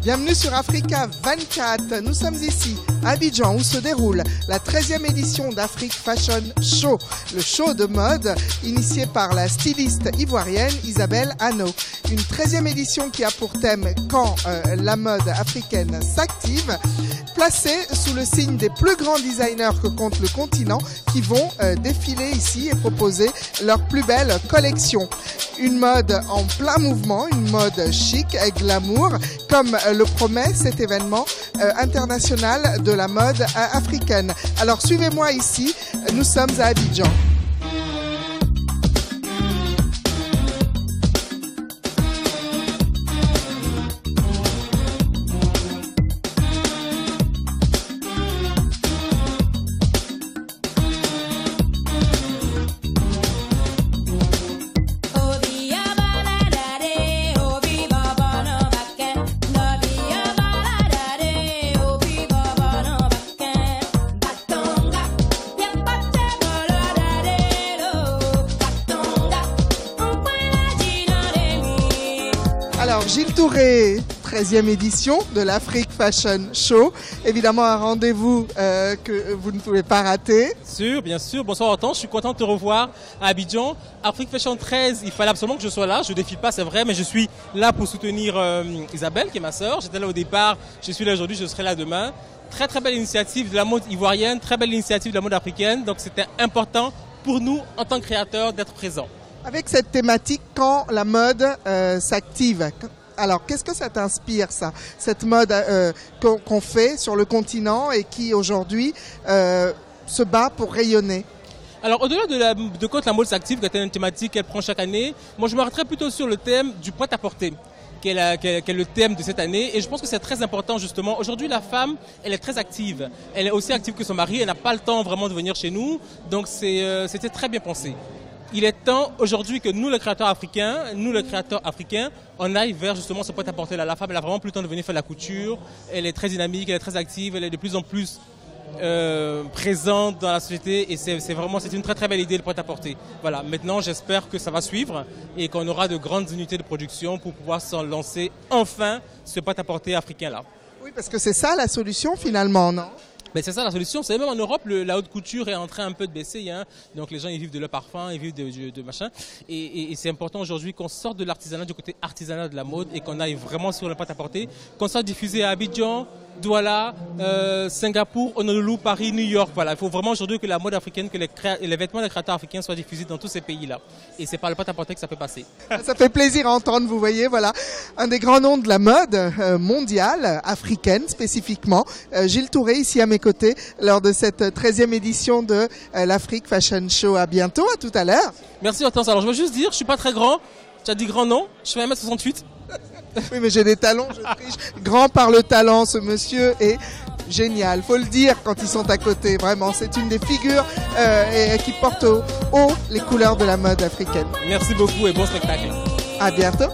Bienvenue sur Africa 24. Nous sommes ici, à Abidjan, où se déroule la 13e édition d'Afrique Fashion Show. Le show de mode initié par la styliste ivoirienne Isabelle Hanno. Une 13e édition qui a pour thème « Quand la mode africaine s'active », placée sous le signe des plus grands designers que compte le continent qui vont défiler ici et proposer leurs plus belles collections. Une mode en plein mouvement, une mode chic et glamour, comme le promet cet événement international de la mode africaine. Alors suivez-moi ici, nous sommes à Abidjan. Alors Gilles Touré, 13e édition de l'Afrique Fashion Show. Évidemment un rendez-vous que vous ne pouvez pas rater. Bien sûr. Bonsoir Hortense, je suis content de te revoir à Abidjan. Afrique Fashion 13, il fallait absolument que je sois là. Je ne défile pas, c'est vrai, mais je suis là pour soutenir Isabelle, qui est ma sœur. J'étais là au départ, je suis là aujourd'hui, je serai là demain. Très très belle initiative de la mode ivoirienne, très belle initiative de la mode africaine. Donc c'était important pour nous, en tant que créateurs, d'être présents. Avec cette thématique, quand la mode s'active, alors qu'est-ce que ça t'inspire, ça, cette mode qu'on fait sur le continent et qui aujourd'hui se bat pour rayonner? Alors au-delà de quand la mode s'active, qui est une thématique qu'elle prend chaque année, moi je m'arrêterai plutôt sur le thème du prêt-à-porter. Qui est le thème de cette année, et je pense que c'est très important justement. Aujourd'hui la femme, elle est très active, elle est aussi active que son mari, elle n'a pas le temps vraiment de venir chez nous, donc c'était très bien pensé. Il est temps aujourd'hui que nous, les créateurs africains, on aille vers justement ce prêt-à-porter là. La femme, elle a vraiment plus le temps de venir faire la couture, elle est très dynamique, elle est très active, elle est de plus en plus présente dans la société, et c'est une très très belle idée, le prêt-à-porter. Voilà, maintenant j'espère que ça va suivre et qu'on aura de grandes unités de production pour pouvoir s'en lancer enfin ce prêt-à-porter africain là. Oui, parce que c'est ça la solution finalement, non? Mais c'est ça la solution. Vous savez, même en Europe, la haute couture est en train un peu de baisser. Hein. Donc les gens, ils vivent de leur parfum, ils vivent de machin. Et c'est important aujourd'hui qu'on sorte de l'artisanat, du côté artisanat de la mode, et qu'on aille vraiment sur le prêt-à-porter, qu'on soit diffusé à Abidjan, Douala, Singapour, Honolulu, Paris, New York. Voilà, il faut vraiment aujourd'hui que la mode africaine, que les vêtements des créateurs africains soient diffusés dans tous ces pays-là. Et c'est par le prêt-à-porter que ça peut passer. Ça fait plaisir à entendre, vous voyez, voilà, un des grands noms de la mode mondiale, africaine spécifiquement, Gilles Touré, ici à mes côtés, lors de cette 13e édition de l'Afrique Fashion Show. À bientôt, à tout à l'heure. Merci Hortense. Alors je veux juste dire, je suis pas très grand, tu as dit grand nom, je fais 1m68. Oui, mais j'ai des talons, je triche. Grand par le talent, ce monsieur est génial. Faut le dire quand ils sont à côté. Vraiment, c'est une des figures qui porte haut les couleurs de la mode africaine. Merci beaucoup et bon spectacle. À bientôt.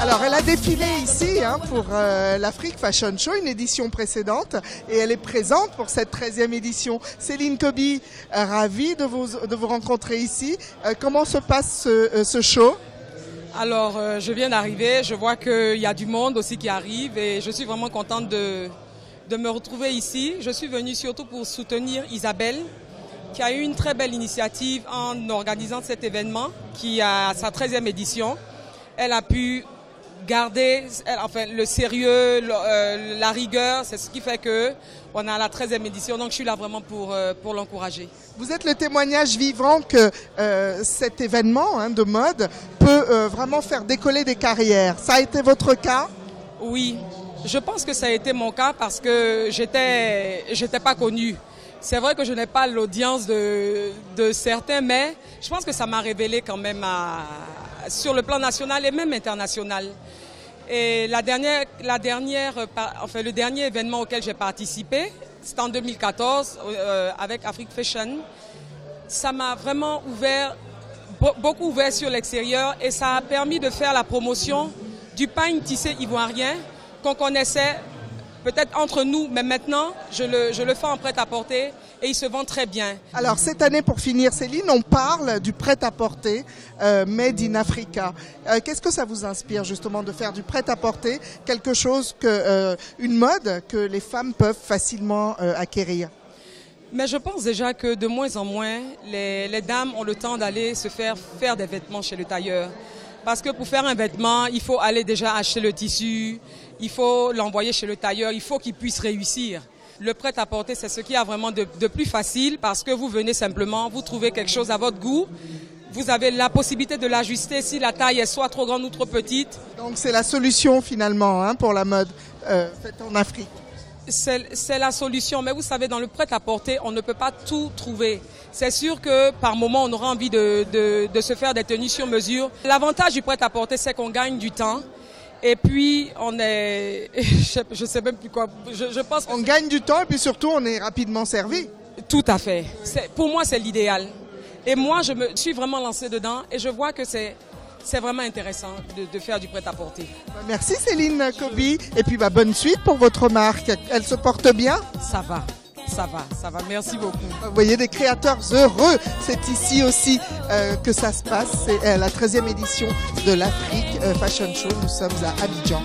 Alors, elle a défilé ici pour l'Afrique Fashion Show, une édition précédente, et elle est présente pour cette 13e édition. Céline Kobi, ravie de vous rencontrer ici. Comment se passe ce show? Alors, je viens d'arriver, je vois qu'il y a du monde aussi qui arrive, et je suis vraiment contente de me retrouver ici. Je suis venue surtout pour soutenir Isabelle, qui a eu une très belle initiative en organisant cet événement, qui a sa 13e édition. Elle a pu garder le sérieux, la rigueur, c'est ce qui fait qu'on a la 13e édition, donc je suis là vraiment pour l'encourager. Vous êtes le témoignage vivant que cet événement de mode peut vraiment faire décoller des carrières. Ça a été votre cas? Oui, je pense que ça a été mon cas parce que j'étais pas connue. C'est vrai que je n'ai pas l'audience de certains, mais je pense que ça m'a révélé quand même sur le plan national et même international. Et le dernier événement auquel j'ai participé, c'était en 2014 avec Afrique Fashion. Ça m'a vraiment beaucoup ouvert sur l'extérieur et ça a permis de faire la promotion du pain tissé ivoirien qu'on connaissait peut-être entre nous, mais maintenant, je le fais en prêt-à-porter et il se vend très bien. Alors cette année, pour finir, Céline, on parle du prêt-à-porter Made in Africa. Qu'est-ce que ça vous inspire justement de faire du prêt-à-porter, quelque chose une mode que les femmes peuvent facilement acquérir? Mais je pense déjà que de moins en moins, les dames ont le temps d'aller se faire des vêtements chez le tailleur. Parce que pour faire un vêtement, il faut aller déjà acheter le tissu, il faut l'envoyer chez le tailleur, il faut qu'il puisse réussir. Le prêt-à-porter, c'est ce qu'il y a vraiment de plus facile parce que vous venez simplement, vous trouvez quelque chose à votre goût, vous avez la possibilité de l'ajuster si la taille est soit trop grande ou trop petite. Donc c'est la solution finalement pour la mode faite en Afrique. C'est la solution, mais vous savez, dans le prêt-à-porter, on ne peut pas tout trouver. C'est sûr que par moment, on aura envie de se faire des tenues sur mesure. L'avantage du prêt-à-porter, c'est qu'on gagne du temps. Et puis, je sais même plus quoi. Je pense on gagne du temps et puis surtout, on est rapidement servi. Tout à fait. Pour moi, c'est l'idéal. Et moi, je me suis vraiment lancée dedans et je vois que c'est vraiment intéressant de faire du prêt-à-porter. Merci Céline Kobi. Et puis bonne suite pour votre marque. Elle se porte bien? Ça va. Merci beaucoup. Vous voyez des créateurs heureux. C'est ici aussi que ça se passe. C'est la 13e édition de l'Afrique Fashion Show. Nous sommes à Abidjan.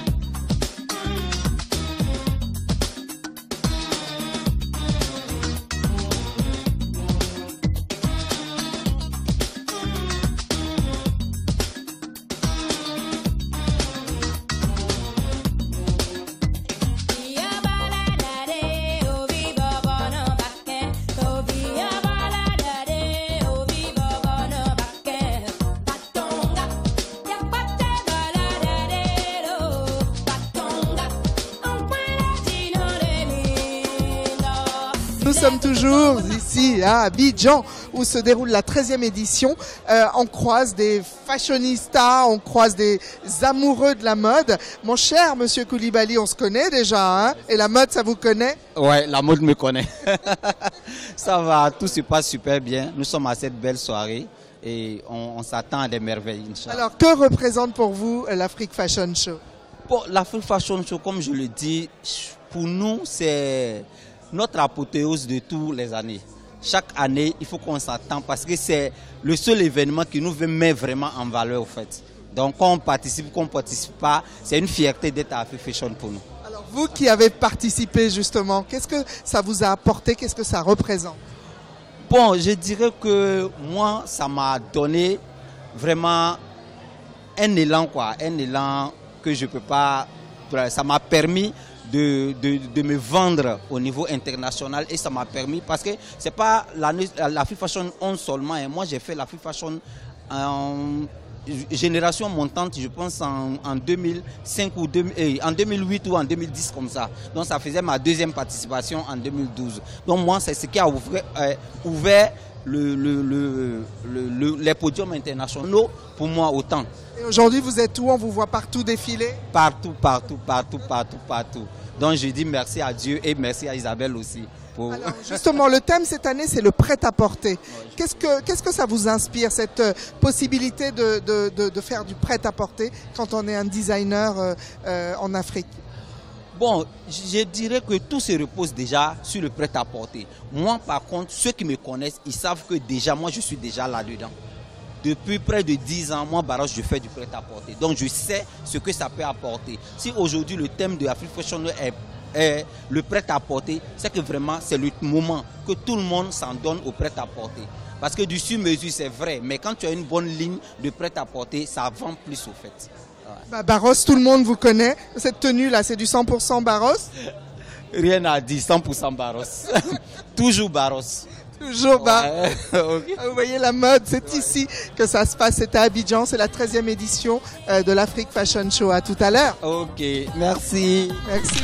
Nous sommes toujours ici à Abidjan où se déroule la 13e édition. On croise des fashionistas, on croise des amoureux de la mode. Mon cher monsieur Koulibaly, on se connaît déjà, et la mode, ça vous connaît? Ouais, la mode me connaît. Ça va, tout se passe super bien. Nous sommes à cette belle soirée et on s'attend à des merveilles, Inch'Allah. Alors, que représente pour vous l'Afrique Fashion Show? Bon, l'Afrique Fashion Show, comme je le dis, pour nous, c'est notre apothéose de tous les années. Chaque année, il faut qu'on s'attend parce que c'est le seul événement qui nous met vraiment en valeur, en fait. Donc, quand on participe, qu'on ne participe pas, c'est une fierté d'être à Afrique Fashion pour nous. Alors, vous qui avez participé justement, qu'est-ce que ça vous a apporté? Qu'est-ce que ça représente? Bon, je dirais que moi, ça m'a donné vraiment un élan, quoi. Un élan que je ne peux pas... Ça m'a permis de me vendre au niveau international et ça m'a permis parce que c'est pas l'Afrique Fashion on seulement et moi j'ai fait l'Afrique Fashion en génération montante, je pense en 2005 ou en 2008 ou en 2010 comme ça. Donc ça faisait ma deuxième participation en 2012. Donc moi c'est ce qui a ouvert les podiums internationaux pour moi autant. Et aujourd'hui vous êtes où? On vous voit partout défiler? Partout. Donc je dis merci à Dieu et merci à Isabelle aussi. Alors, justement, le thème cette année, c'est le prêt-à-porter. Qu'est-ce que ça vous inspire, cette possibilité de faire du prêt-à-porter quand on est un designer en Afrique? Bon, je dirais que tout se repose déjà sur le prêt-à-porter. Moi, par contre, ceux qui me connaissent, ils savent que déjà, moi, je suis déjà là-dedans. Depuis près de 10 ans, moi, Barros, je fais du prêt-à-porter. Donc, je sais ce que ça peut apporter. Si aujourd'hui, le thème de Afrique Fashion est le prêt-à-porter, c'est que vraiment, c'est le moment que tout le monde s'en donne au prêt-à-porter. Parce que du sur-mesure, c'est vrai. Mais quand tu as une bonne ligne de prêt-à-porter, ça vend plus au fait. Bah, Barros, tout le monde vous connaît. Cette tenue-là, c'est du 100% Barros? Rien à dire, 100% Barros. Toujours Barros. Toujours bas. Ouais, okay. Vous voyez la mode, c'est ici que ça se passe. C'est à Abidjan, c'est la 13e édition de l'Afrique Fashion Show. À tout à l'heure. Ok, merci. Merci.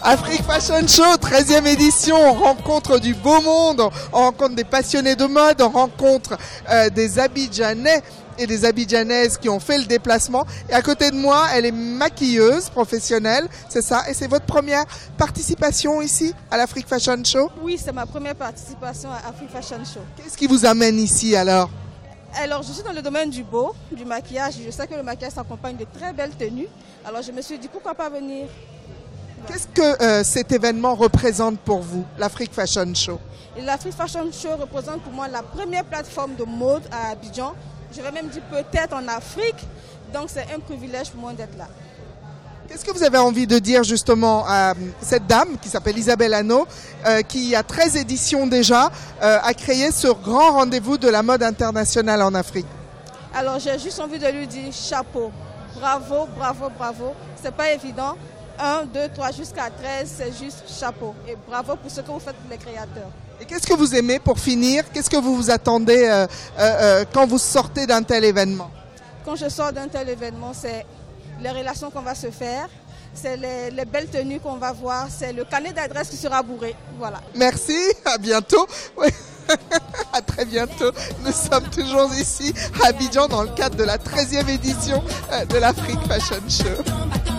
Afrique Fashion Show, 13e édition, on rencontre du beau monde, on rencontre des passionnés de mode, on rencontre des Abidjanais et des Abidjanaises qui ont fait le déplacement. Et à côté de moi, elle est maquilleuse professionnelle, c'est ça? Et c'est votre première participation ici à l'Afrique Fashion Show? Oui, c'est ma première participation à Afrique Fashion Show. Qu'est-ce qui vous amène ici alors? Alors, je suis dans le domaine du beau, du maquillage. Je sais que le maquillage s'accompagne de très belles tenues. Alors, je me suis dit, pourquoi pas venir? Qu'est-ce que cet événement représente pour vous, l'Afrique Fashion Show? L'Afrique Fashion Show représente pour moi la première plateforme de mode à Abidjan. Je vais même dire peut-être en Afrique. Donc, c'est un privilège pour moi d'être là. Qu'est-ce que vous avez envie de dire justement à cette dame qui s'appelle Isabelle Hanno, qui a 13 éditions déjà, a créé ce grand rendez-vous de la mode internationale en Afrique? Alors j'ai juste envie de lui dire chapeau, bravo, bravo, bravo. C'est pas évident. 1, 2, 3 jusqu'à 13, c'est juste chapeau. Et bravo pour ce que vous faites pour les créateurs. Et qu'est-ce que vous aimez pour finir? Qu'est-ce que vous vous attendez quand vous sortez d'un tel événement? Quand je sors d'un tel événement, c'est les relations qu'on va se faire, c'est les belles tenues qu'on va voir, c'est le carnet d'adresse qui sera bourré. Voilà. Merci, à bientôt. Oui. À très bientôt. Nous sommes toujours ici à Abidjan dans le cadre de la 13e édition de l'Afrique Fashion Show.